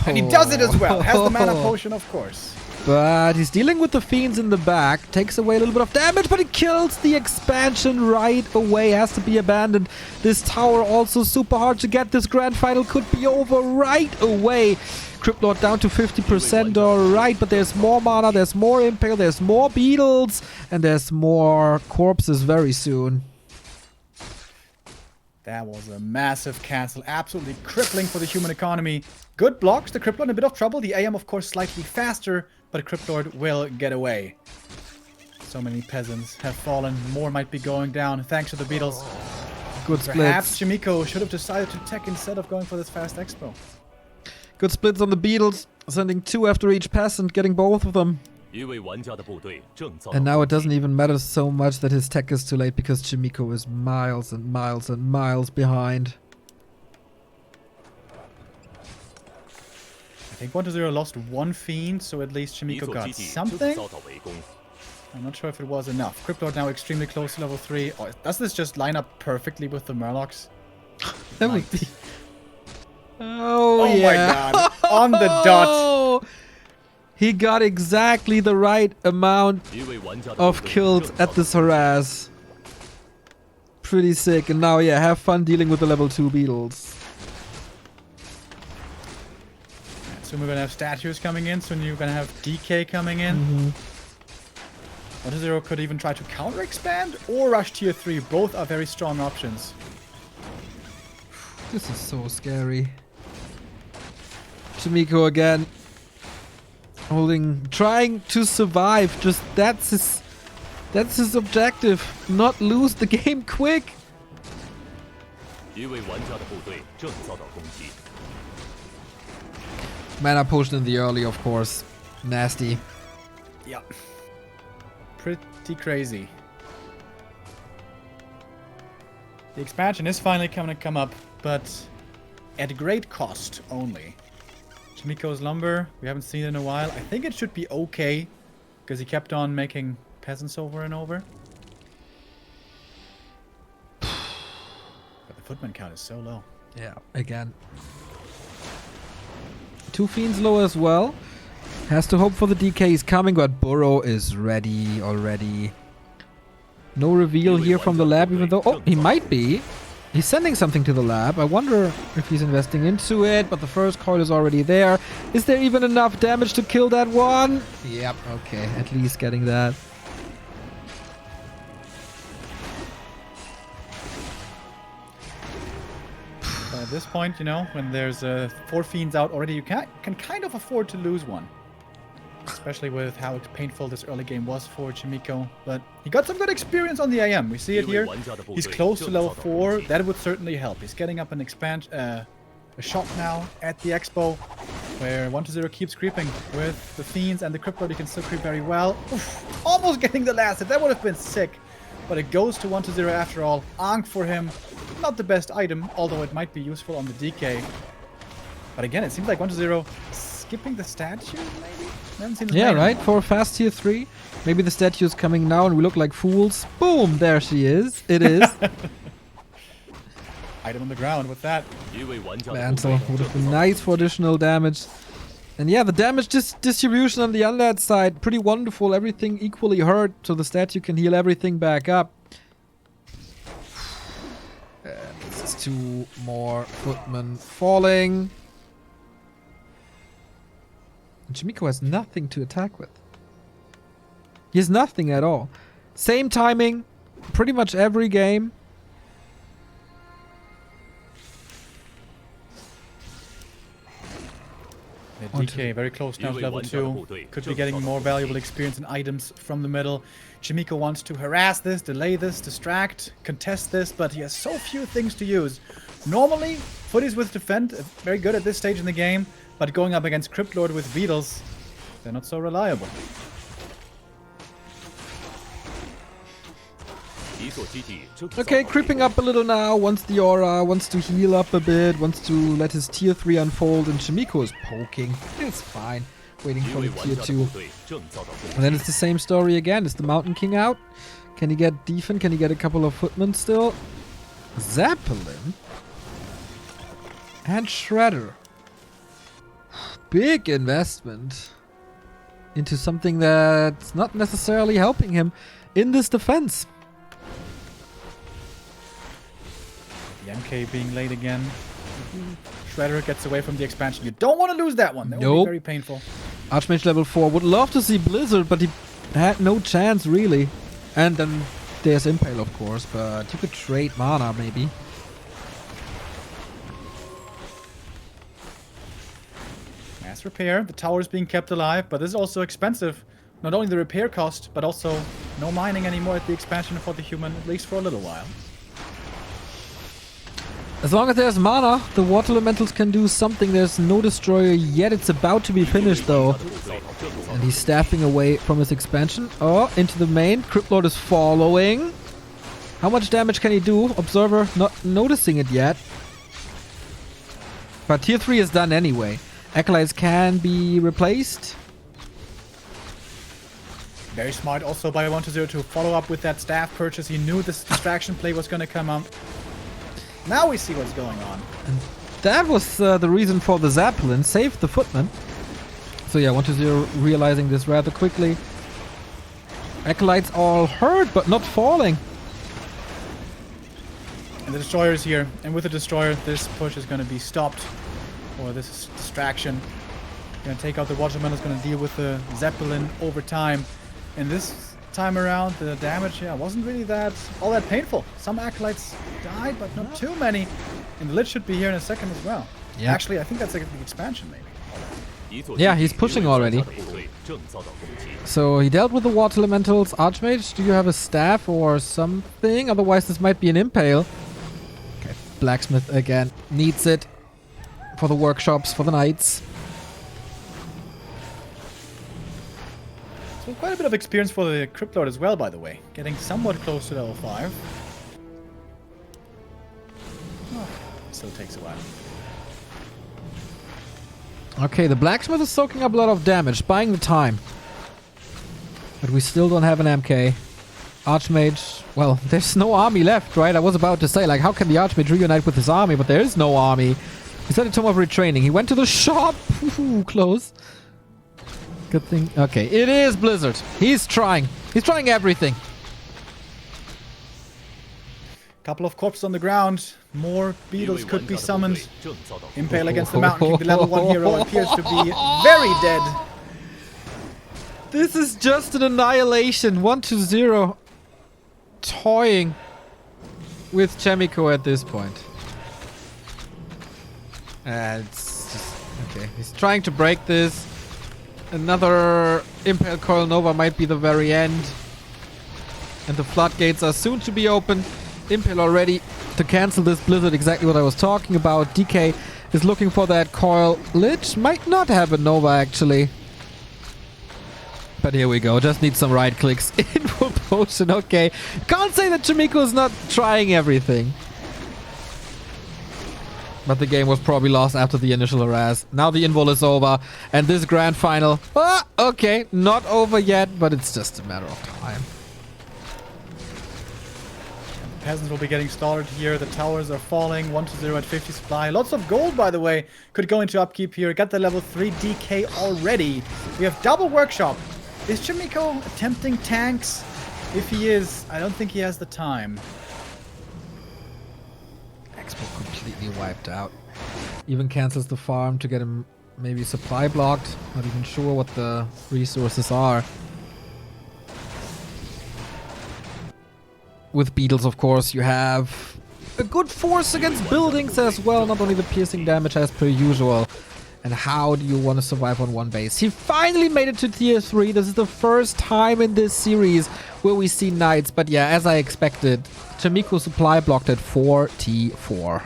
And he does it as well. Has the mana potion, of course. But he's dealing with the Fiends in the back. Takes away a little bit of damage, but he kills the expansion right away. Has to be abandoned. This tower also super hard to get. This grand final could be over right away. Cryptlord down to 50%, alright, but there's more mana, there's more impale, there's more beetles, and there's more corpses very soon. That was a massive cancel, absolutely crippling for the human economy. Good blocks, the Cryptlord in a bit of trouble, the AM of course slightly faster, but Cryptlord will get away. So many peasants have fallen, more might be going down thanks to the beetles. Good splits. Perhaps Chaemiko should have decided to tech instead of going for this fast expo. Good splits on the beetles, sending 2 after each peasant, getting both of them. And now it doesn't even matter so much that his tech is too late because Chaemiko is miles and miles and miles behind. I think 1-0 lost 1 Fiend, so at least Chaemiko got something. I'm not sure if it was enough. Cryptlord now extremely close to level 3. Oh, does this just line up perfectly with the Murlocs? That would be... Oh yeah. My god. On the dot. He got exactly the right amount of kills at this harass. Pretty sick. And now, yeah, have fun dealing with the level 2 beetles. Soon we're gonna have statues coming in. Soon you're gonna have DK coming in. 1-0 could even try to counter expand or rush tier 3. Both are very strong options. This is so scary. Chaemiko again. Trying to survive. Just that's his objective. Not lose the game quick. Mana potion in the early, of course. Nasty. Yeah. Pretty crazy. The expansion is finally going to come up, but at great cost only. Chaemiko's lumber, we haven't seen it in a while. I think it should be okay, because he kept on making peasants over and over. But the footman count is so low. Yeah, again. 2 Fiends low as well. Has to hope for the DK. He's coming, but Burrow is ready already. No reveal here from the lab, even though... Oh, he might be. He's sending something to the lab. I wonder if he's investing into it, but the first coil is already there. Is there even enough damage to kill that one? Yep, okay. At least getting that. At this point, you know, when there's 4 fiends out already, you can kind of afford to lose one. Especially with how painful this early game was for Chaemiko. But he got some good experience on the AM. We see it here. He's close to level 4. That would certainly help. He's getting up an a shot now at the expo, where 1-0 keeps creeping with the fiends and the Crypt Lord. He can still creep very well. Oof, almost getting the last hit. That would have been sick. But it goes to 1-0 after all. Ankh for him. Not the best item, although it might be useful on the DK. But again, it seems like 1-0 skipping the statue, maybe? Yeah, right? For fast tier 3. Maybe the statue is coming now and we look like fools. Boom! There she is. It is. Item on the ground with that. Mantle would have been nice for additional damage. And yeah, the damage distribution on the undead side, pretty wonderful. Everything equally hurt, so the statue can heal everything back up. This is 2 more footmen falling. And Chaemiko has nothing to attack with. He has nothing at all. Same timing, pretty much every game. DK very close now to level 2. Could be getting more valuable experience and items from the middle. Chaemiko wants to harass this, delay this, distract, contest this, but he has so few things to use. Normally, footies with defend, very good at this stage in the game, but going up against Crypt Lord with beetles, they're not so reliable. Okay, creeping up a little now, wants the aura, wants to heal up a bit, wants to let his tier 3 unfold, and Chaemiko is poking. It's fine. Waiting for the tier 2. And then it's the same story again. Is the Mountain King out? Can he get Defen? Can he get a couple of footmen still? Zeppelin? And Shredder. Big investment into something that's not necessarily helping him in this defense. The MK being late again. Shredder gets away from the expansion. You don't want to lose that one. That would be very painful. Archmage level 4. Would love to see Blizzard, but he had no chance really. And then there's Impale, of course, but you could trade mana maybe. Mass repair. The tower is being kept alive, but this is also expensive. Not only the repair cost, but also no mining anymore at the expansion for the human, at least for a little while. As long as there's mana, the water elementals can do something. There's no destroyer yet. It's about to be finished though. And he's staffing away from his expansion. Oh, into the main. Crypt Lord is following. How much damage can he do? Observer not noticing it yet. But tier 3 is done anyway. Acolytes can be replaced. Very smart also by 1-0 to follow up with that staff purchase. He knew this distraction play was going to come up. Now we see what's going on. And that was the reason for the Zeppelin. Saved the footman. So yeah, 1-0 realizing this rather quickly. Acolytes all hurt, but not falling. And the destroyer is here. And with the destroyer, this push is going to be stopped. Or this distraction. Going to take out the Waterman. Is going to deal with the Zeppelin over time. And this time around, the damage, wasn't really all that painful. Some acolytes died, but not too many. And the Lich should be here in a second as well. Yeah. Actually, I think that's like the expansion, maybe. Yeah, he's pushing already. So he dealt with the water elementals. Archmage, do you have a staff or something? Otherwise, this might be an impale. Okay, Blacksmith again needs it for the workshops, for the knights. So quite a bit of experience for the Crypt Lord as well, by the way. Getting somewhat close to level 5. Oh, still takes a while. Okay, the Blacksmith is soaking up a lot of damage, buying the time. But we still don't have an MK. Archmage, well, there's no army left, right? I was about to say, like, how can the Archmage reunite with his army? But there is no army. He's at a Tomb of Retraining. He went to the shop. Ooh, close. Good thing. Okay, it is Blizzard. He's trying. He's trying everything. Couple of corpses on the ground. More beetles could be summoned. Impale against the Mountain King. The level 1 hero appears to be very dead. This is just an annihilation. 1-0. Toying with Chaemiko at this point. It's just... Okay, he's trying to break this. Another Impale Coil Nova might be the very end. And the floodgates are soon to be opened. Impale already to cancel this Blizzard, exactly what I was talking about. DK is looking for that coil. Lich might not have a Nova, actually. But here we go. Just need some right clicks. Info potion, okay. Can't say that Chaemiko is not trying everything. But the game was probably lost after the initial harass. Now the invul is over. And this grand final... Ah, okay. Not over yet, but it's just a matter of time. Peasants will be getting slaughtered here. The towers are falling. 1-0 at 50 supply. Lots of gold, by the way. Could go into upkeep here. Got the level 3 DK already. We have double workshop. Is Chaemiko attempting tanks? If he is, I don't think he has the time. Expo completely wiped out. Even cancels the farm to get him maybe supply blocked. Not even sure what the resources are. With beetles, of course, you have a good force against buildings as well. Not only the piercing damage as per usual. And how do you want to survive on one base? He finally made it to tier 3. This is the first time in this series where we see knights. But yeah, as I expected, Chaemiko supply blocked at 4T4.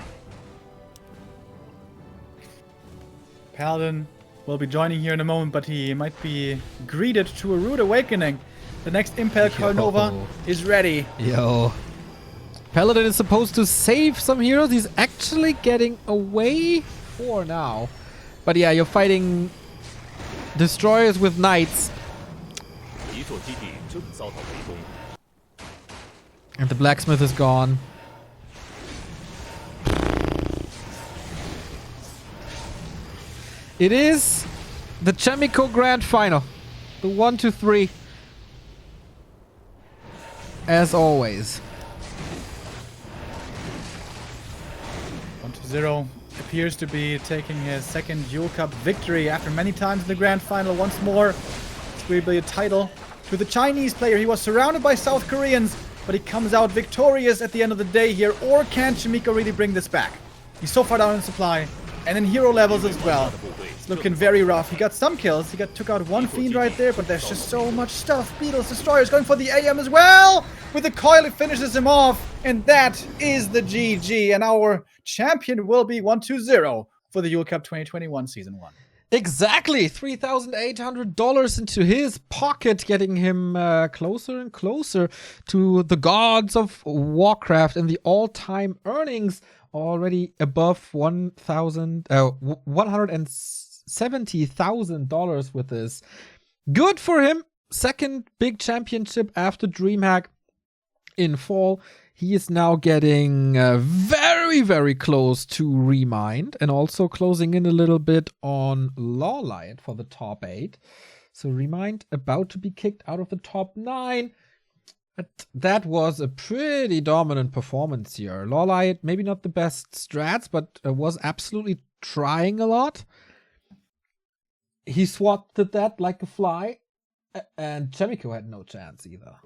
Paladin will be joining here in a moment, but he might be greeted to a rude awakening. The next Impale Coil Nova is ready. Yo. Paladin is supposed to save some heroes. He's actually getting away for now. But yeah, you're fighting destroyers with knights. And the blacksmith is gone. It is the Chaemiko Grand Final. The 1-3. As always. 1-0 appears to be taking his second Yule Cup victory after many times in the Grand Final. Once more, it's will be a title to the Chinese player. He was surrounded by South Koreans, but he comes out victorious at the end of the day here. Or can Chaemiko really bring this back? He's so far down in supply, and in hero levels as well. It's looking very rough. He got some kills. He took out one fiend right there, but there's just so much stuff. Beetles, destroyers going for the AM as well. With the coil, it finishes him off, and that is the GG. And our champion will be 1-0 for the Yule Cup 2021 Season 1. Exactly, $3,800 into his pocket, getting him closer and closer to the gods of Warcraft and the all-time earnings. Already above $170,000 with this. Good for him. Second big championship after DreamHack in fall. He is now getting very, very close to Remind and also closing in a little bit on Lawlight for the top 8. So Remind about to be kicked out of the top 9. But that was a pretty dominant performance here. Lawlight, maybe not the best strats, but was absolutely trying a lot. He swatted that like a fly, and Chaemiko had no chance either.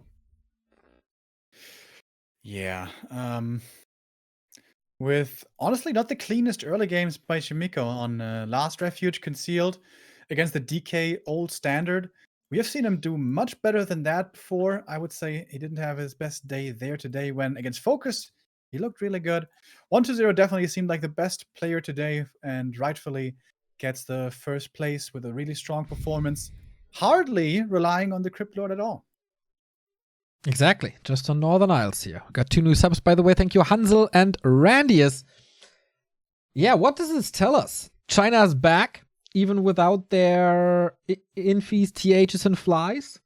Yeah. With honestly not the cleanest early games by Chaemiko on last Refuge concealed against the DK old standard. We have seen him do much better than that before. I would say he didn't have his best day there today when against Focus, he looked really good. 1-0 definitely seemed like the best player today and rightfully gets the first place with a really strong performance. Hardly relying on the Crypt Lord at all. Exactly. Just on Northern Isles here. Got 2 new subs, by the way. Thank you, Hansel and Randius. Yeah, what does this tell us? China's back. Even without their infees, THs, and flies?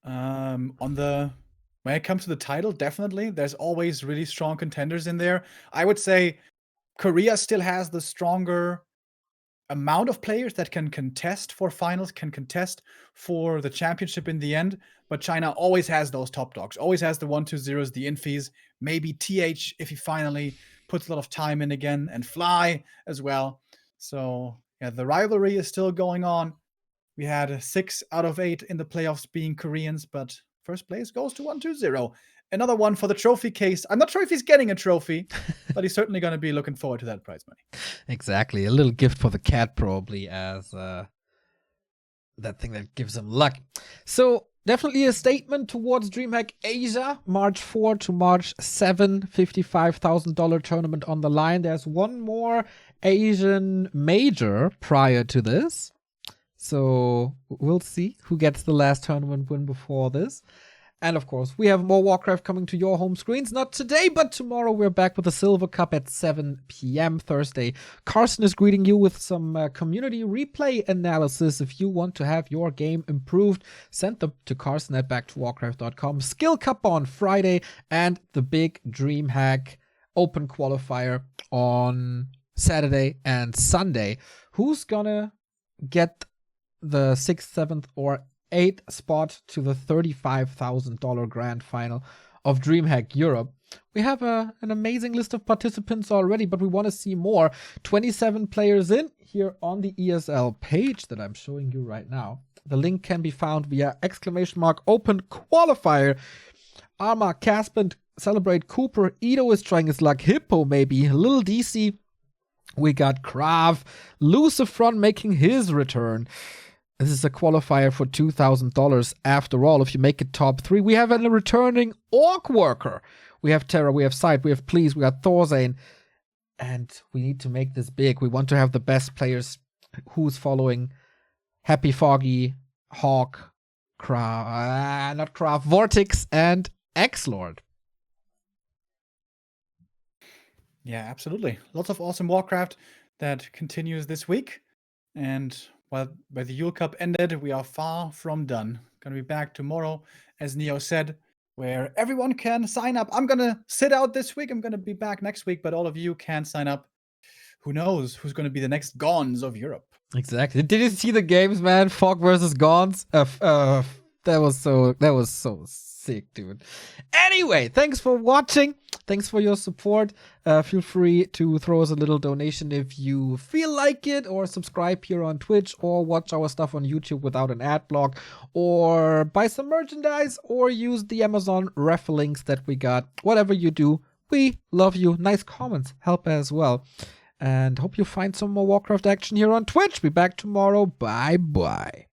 When it comes to the title, definitely. There's always really strong contenders in there. I would say Korea still has the stronger amount of players that can contest for finals, can contest for the championship in the end. But China always has those top dogs, always has the 1-2-0s, the infees, maybe TH if he finally puts a lot of time in again, and fly as well. So yeah, the rivalry is still going on. We had 6 out of 8 in the playoffs being Koreans, but first place goes to 1-2-0. another one for the trophy case. I'm not sure if he's getting a trophy, but he's certainly going to be looking forward to that prize money. Exactly. A little gift for the cat, probably, as that thing that gives him luck. So definitely a statement towards DreamHack Asia, March 4 to March 7, $55,000 tournament on the line. There's one more Asian major prior to this. So we'll see who gets the last tournament win before this. And of course, we have more Warcraft coming to your home screens. Not today, but tomorrow we're back with the Silver Cup at 7 p.m. Thursday. Carson is greeting you with some community replay analysis. If you want to have your game improved, send them to Carson at backtowarcraft.com. Skill Cup on Friday and the big DreamHack Open Qualifier on Saturday and Sunday. Who's gonna get the 6th, 7th, or 8th spot to the $35,000 grand final of DreamHack Europe? We have an amazing list of participants already, but we want to see more. 27 players in here on the ESL page that I'm showing you right now. The link can be found via !open qualifier. Arma, Caspin, Celebrate, Cooper, eer0 is trying his luck, Hippo maybe, Lil DC. We got Krav, Lucifron making his return. This is a qualifier for $2,000 after all, if you make it top 3. We have a returning Orc Worker. We have Terra, we have Sight, we have Please, we got Thorzane. And we need to make this big. We want to have the best players. Who's following? Happy Foggy, Hawk, Vortex, and X-Lord. Yeah, absolutely. Lots of awesome Warcraft that continues this week. And while the Yule Cup ended, we are far from done. Gonna be back tomorrow, as Neo said, where everyone can sign up. I'm gonna sit out this week. I'm gonna be back next week, but all of you can sign up. Who knows who's gonna be the next Gons of Europe? Exactly. Did you see the games, man? Fog versus Gons. That was so sick, dude. Anyway, thanks for watching. Thanks for your support. Feel free to throw us a little donation if you feel like it, or subscribe here on Twitch, or watch our stuff on YouTube without an ad block, or buy some merchandise, or use the Amazon ref links that we got. Whatever you do, we love you. Nice comments help as well. And hope you find some more Warcraft action here on Twitch. Be back tomorrow. Bye-bye.